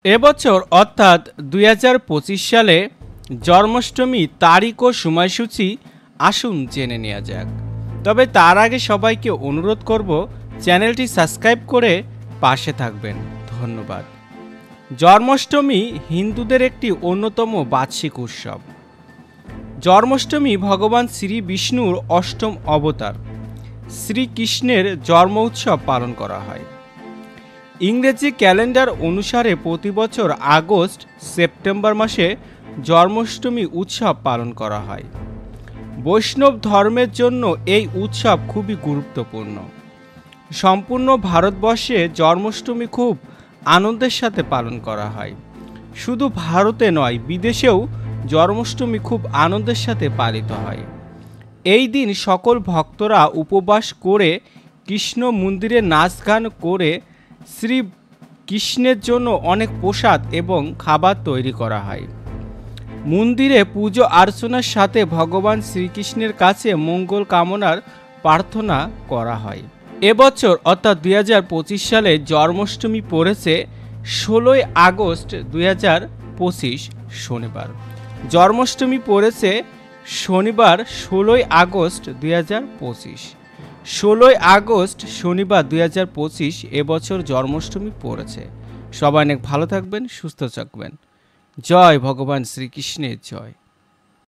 এবছর অর্থাৎ ২০২৫ সালে জন্মাষ্টমী তারিখ ও সময়সূচি আসুন জেনে নেওয়া যাক। তবে তার আগে সবাইকে অনুরোধ করব চ্যানেলটি সাবস্ক্রাইব করে পাশে থাকবেন। ধন্যবাদ। জন্মাষ্টমী হিন্দুদের একটি অন্যতম বার্ষিক উৎসব। জন্মাষ্টমী ভগবান শ্রী বিষ্ণুর অষ্টম অবতার শ্রীকৃষ্ণের জন্ম উৎসব পালন করা হয়। ইংরেজি ক্যালেন্ডার অনুসারে প্রতি বছর আগস্ট সেপ্টেম্বর মাসে জন্মাষ্টমী উৎসব পালন করা হয়। বৈষ্ণব ধর্মের জন্য এই উৎসব খুবই গুরুত্বপূর্ণ। সম্পূর্ণ ভারতবর্ষে জন্মাষ্টমী খুব আনন্দের সাথে পালন করা হয়। শুধু ভারতে নয়, বিদেশেও জন্মাষ্টমী খুব আনন্দের সাথে পালিত হয়। এই দিন সকল ভক্তরা উপবাস করে কৃষ্ণ মন্দিরে নাচ গান করে শ্রী কৃষ্ণের জন্য অনেক প্রসাদ এবং খাবার তৈরি করা হয়। মন্দিরে পুজো অর্চনার সাথে ভগবান শ্রীকৃষ্ণের কাছে মঙ্গল কামনার প্রার্থনা করা হয়। এবছর অর্থাৎ ২০২৫ সালে জন্মাষ্টমী পড়েছে ১৬ই আগস্ট ২০২৫ শনিবার। জন্মাষ্টমী পড়েছে শনিবার ১৬ই আগস্ট ২০২৫। ১৬ই আগস্ট শনিবার ২০২৫ এবছর জন্মাষ্টমী পড়েছে। সবাই অনেক ভালো থাকবেন, সুস্থ থাকবেন। জয় ভগবান শ্রীকৃষ্ণের জয়।